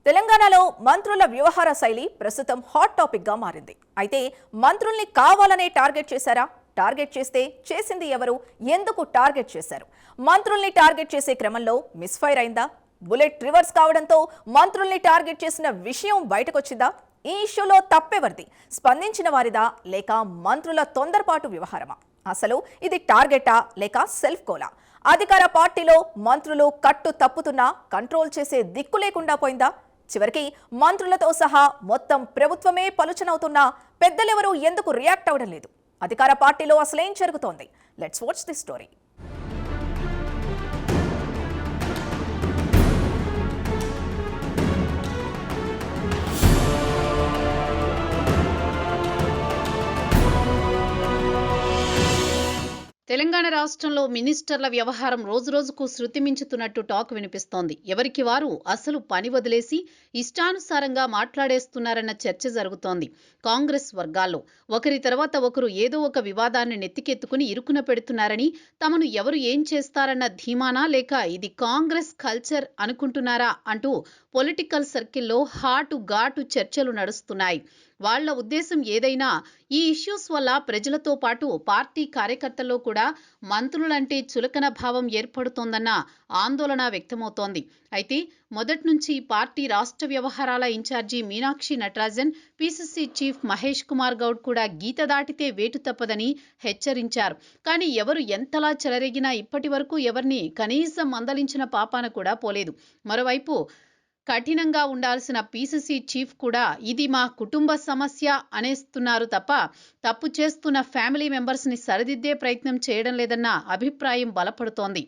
తెలంగాణలో మంత్రుల వ్యవహార శైలి ప్రస్తుతం హాట్ టాపిక్ గా మారింది. అయితే మంత్రుల్ని కావాలనే టార్గెట్ చేశారా? టార్గెట్ చేస్తే చేసింది ఎవరు? ఎందుకు టార్గెట్ చేశారు? మంత్రుల్ని టార్గెట్ చేసే క్రమంలో మిస్ఫైర్ అయిందా? బుల్లెట్ రివర్స్ కావడంతో మంత్రుల్ని టార్గెట్ చేసిన విషయం బయటకొచ్చిందా? ఈ ఇష్యూలో తప్పెవరిది? స్పందించిన వారిదా లేక మంత్రుల తొందరపాటు వ్యవహారమా? అసలు ఇది టార్గెటా లేక సెల్ఫ్ కోలా? అధికార పార్టీలో మంత్రులు కట్టు తప్పుతున్నా కంట్రోల్ చేసే దిక్కు లేకుండా పోయిందా? చివరికి మంత్రులతో సహా మొత్తం ప్రభుత్వమే పలుచనవుతున్నా పెద్దలెవరూ ఎందుకు రియాక్ట్ అవ్వడం లేదు? అధికార పార్టీలో అసలేం జరుగుతోంది? Let's watch the story. Telangana రాష్ట్రంలో మినిస్టర్ల వ్యవహారం రోజురోజుకు శృతి మించుతున్నట్టు టాక్ వినిపిస్తోంది. ఎవరికి వారు అసలు పని వదిలేసి ఇష్టానుసారంగా మాట్లాడేస్తున్నారన్న చర్చ జరుగుతోంది కాంగ్రెస్ వర్గాల్లో. ఒకరి తర్వాత ఒకరు ఏదో ఒక వివాదాన్ని నెత్తికెత్తుకుని ఇరుకున పెడుతున్నారని, తమను ఎవరు ఏం చేస్తారన్న ధీమానా లేక ఇది కాంగ్రెస్ కల్చర్ అనుకుంటున్నారా అంటూ పొలిటికల్ సర్కిల్లో ఘాటు చర్చలు నడుస్తున్నాయి. వాళ్ల ఉద్దేశం ఏదైనా ఈ ఇష్యూస్ వల్ల ప్రజలతో పాటు పార్టీ కార్యకర్తల్లో కూడా మంత్రులంటే చులకన భావం ఏర్పడుతోందన్న ఆందోళన వ్యక్తమవుతోంది. అయితే మొదటి నుంచి పార్టీ రాష్ట్ర వ్యవహారాల incharge Meenakshi Natarajan, PCC chief Mahesh Kumar Goud కూడా గీత దాటితే వేటు తప్పదని హెచ్చరించారు. కానీ ఎవరు ఎంతలా చెలరేగినా ఇప్పటి వరకు ఎవరిని కనీసం మందలించిన పాపాన కూడా పోలేదు. మరోవైపు కఠినంగా ఉండాల్సిన పిసిసి చీఫ్ కూడా ఇది మా కుటుంబ సమస్య అనేస్తున్నారు తప్ప తప్పు చేస్తున్న ఫ్యామిలీ మెంబర్స్ ని సరిదిద్దే ప్రయత్నం చేయడం లేదన్న అభిప్రాయం బలపడుతోంది.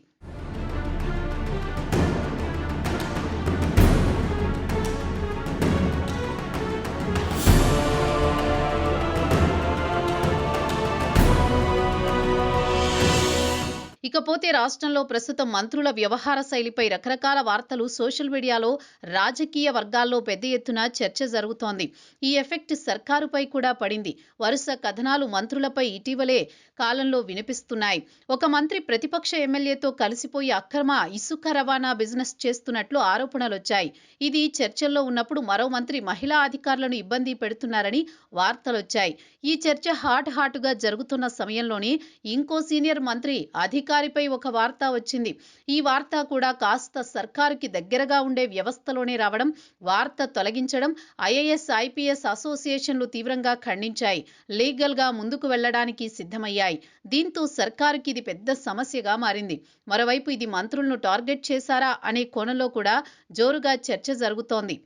ఇకపోతే రాష్ట్రంలో ప్రస్తుతం మంత్రుల వ్యవహార శైలిపై రకరకాల వార్తలు సోషల్ మీడియాలో, రాజకీయ వర్గాల్లో పెద్ద ఎత్తున చర్చ జరుగుతోంది. ఈ ఎఫెక్ట్ సర్కారుపై కూడా పడింది. వరుస కథనాలు మంత్రులపై ఇటీవలే కాలంలో వినిపిస్తున్నాయి. ఒక మంత్రి ప్రతిపక్ష ఎమ్మెల్యేతో కలిసిపోయి అక్రమ ఇసుక రవాణా బిజినెస్ చేస్తున్నట్లు ఆరోపణలొచ్చాయి. ఇది చర్చల్లో ఉన్నప్పుడు మరో మంత్రి మహిళా అధికారులను ఇబ్బంది పెడుతున్నారని వార్తలొచ్చాయి. ఈ చర్చ హాటుగా జరుగుతున్న సమయంలోనే ఇంకో సీనియర్ మంత్రి అధికారిపై ఒక వార్త వచ్చింది. ఈ వార్త కూడా కాస్త సర్కారుకి దగ్గరగా ఉండే వ్యవస్థలోనే రావడం, వార్త తొలగించడం ఐఏఎస్, ఐపీఎస్ అసోసియేషన్లు తీవ్రంగా ఖండించాయి. లీగల్ గా ముందుకు వెళ్లడానికి సిద్ధమయ్యాయి. దీంతో సర్కారుకి ఇది పెద్ద సమస్యగా మారింది. మరోవైపు ఇది మంత్రులను టార్గెట్ చేశారా అనే కోణంలో కూడా జోరుగా చర్చ జరుగుతోంది.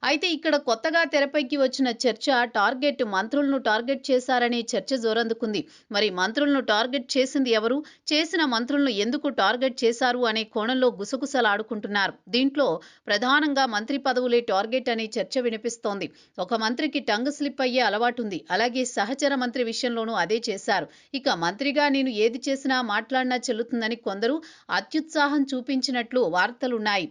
అయితే ఇక్కడ కొత్తగా తెరపైకి వచ్చిన చర్చ టార్గెట్ మంత్రులను టార్గెట్ చేశారనే చర్చ జోరందుకుంది. మరి మంత్రులను టార్గెట్ చేసింది ఎవరు? చేసిన మంత్రులను ఎందుకు టార్గెట్ చేశారు అనే కోణంలో గుసగుసలాడుకుంటున్నారు. దీంట్లో ప్రధానంగా మంత్రి పదవులే టార్గెట్ అనే చర్చ వినిపిస్తోంది. ఒక మంత్రికి టంగ్ స్లిప్ అయ్యే అలవాటుంది. అలాగే సహచర మంత్రి విషయంలోనూ అదే చేశారు. ఇక మంత్రిగా నేను ఏది చేసినా మాట్లాడినా చెల్లుతుందని కొందరు అత్యుత్సాహం చూపించినట్లు వార్తలున్నాయి.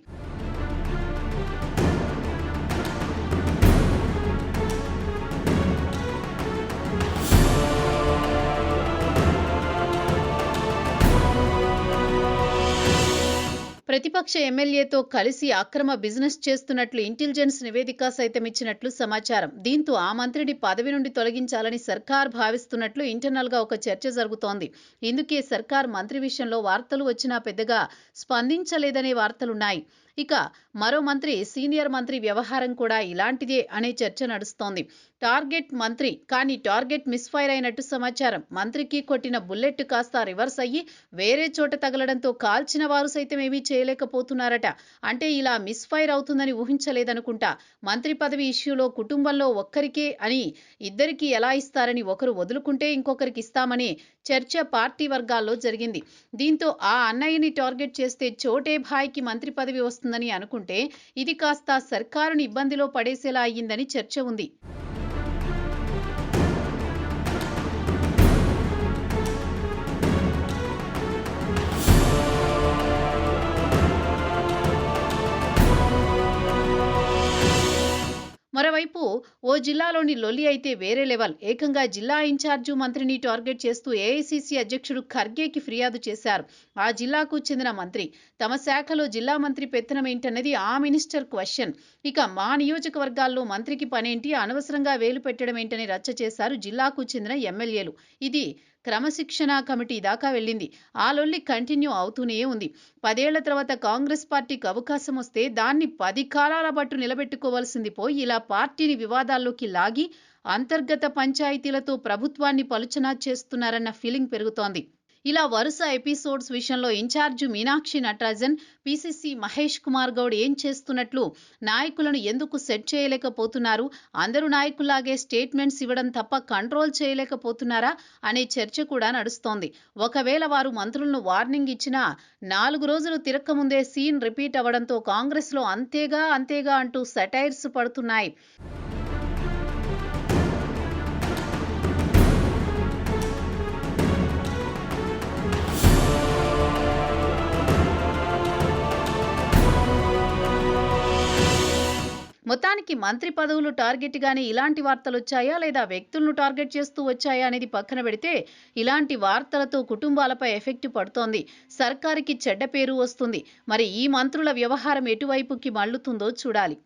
ప్రతిపక్ష ఎమ్మెల్యేతో కలిసి అక్రమ బిజినెస్ చేస్తున్నట్లు ఇంటెలిజెన్స్ నివేదిక సైతం ఇచ్చినట్లు సమాచారం. దీంతో ఆ మంత్రిని పదవి నుండి తొలగించాలని సర్కార్ భావిస్తున్నట్లు ఇంటర్నల్ గా ఒక చర్చ జరుగుతోంది. ఇందుకే సర్కార్ మంత్రి విషయంలో వార్తలు వచ్చినా పెద్దగా స్పందించలేదనే వార్తలున్నాయి. ఇక మరో మంత్రి, సీనియర్ మంత్రి వ్యవహారం కూడా ఇలాంటిదే అనే చర్చ నడుస్తోంది. టార్గెట్ మంత్రి, కానీ టార్గెట్ మిస్ఫైర్ అయినట్టు సమాచారం. మంత్రికి కొట్టిన బుల్లెట్ కాస్త రివర్స్ అయ్యి వేరే చోట తగలడంతో కాల్చిన వారు సైతం ఏమీ చేయలేకపోతున్నారట. అంటే ఇలా మిస్ఫైర్ అవుతుందని ఊహించలేదనుకుంటా. మంత్రి పదవి ఇష్యూలో కుటుంబంలో ఒక్కరికే అని ఇద్దరికి ఎలా ఇస్తారని ఒకరు వదులుకుంటే ఇంకొకరికి ఇస్తామని చర్చ పార్టీ వర్గాల్లో జరిగింది. దీంతో ఆ అన్నయ్యని టార్గెట్ చేస్తే చోటే భాయ్కి మంత్రి పదవి వస్తుందని అనుకుంటే ఇది కాస్త సర్కారుని ఇబ్బందిలో పడేసేలా అయ్యిందని చర్చ ఉంది. మరోవైపు ఓ జిల్లాలోని లొల్లి అయితే వేరే లెవెల్. ఏకంగా జిల్లా ఇన్ఛార్జు మంత్రిని టార్గెట్ చేస్తూ ఏఐసీసీ అధ్యక్షుడు ఖర్గేకి ఫిర్యాదు చేశారు ఆ జిల్లాకు చెందిన మంత్రి. తమ శాఖలో జిల్లా మంత్రి పెత్తనం ఏంటన్నది ఆ మినిస్టర్ క్వశ్చన్. ఇక మా నియోజకవర్గాల్లో మంత్రికి పనేంటి, అనవసరంగా వేలు పెట్టడం ఏంటని రచ్చ చేశారు జిల్లాకు చెందిన ఎమ్మెల్యేలు. ఇది క్రమశిక్షణ కమిటీ దాకా వెళ్ళింది. ఆ లొల్లి కంటిన్యూ అవుతూనే ఉంది. 10 ఏళ్ల తర్వాత కాంగ్రెస్ పార్టీకి అవకాశం వస్తే దాన్ని 10 కాలాల పాటు నిలబెట్టుకోవాల్సింది పోయి ఇలా పార్టీని వివాదాల్లోకి లాగి అంతర్గత పంచాయతీలతో ప్రభుత్వాన్ని పలుచనా చేస్తున్నారన్న ఫీలింగ్ పెరుగుతోంది. ఇలా వరుస ఎపిసోడ్స్ విషయంలో ఇన్ఛార్జి మీనాక్షి నటరాజన్, పీసీసీ మహేష్ కుమార్ గౌడ్ ఏం చేస్తున్నట్లు, నాయకులను ఎందుకు సెట్ చేయలేకపోతున్నారు, అందరూ నాయకుల్లాగే స్టేట్మెంట్స్ ఇవ్వడం తప్ప కంట్రోల్ చేయలేకపోతున్నారా అనే చర్చ కూడా నడుస్తోంది. ఒకవేళ వారు మంత్రులను వార్నింగ్ ఇచ్చినా 4 రోజులు తిరక్కముందే సీన్ రిపీట్ అవ్వడంతో కాంగ్రెస్లో అంతేగా అంతేగా అంటూ సెటైర్స్ పడుతున్నాయి. మొత్తానికి మంత్రి పదవులు టార్గెట్ గానే ఇలాంటి వార్తలు వచ్చాయా, లేదా వ్యక్తులను టార్గెట్ చేస్తూ వచ్చాయా అనేది పక్కన పెడితే ఇలాంటి వార్తలతో కుటుంబాలపై ఎఫెక్ట్ పడుతోంది. సర్కారుకి చెడ్డ పేరు వస్తుంది. మరి ఈ మంత్రుల వ్యవహారం ఎటువైపుకి మళ్లుతుందో చూడాలి.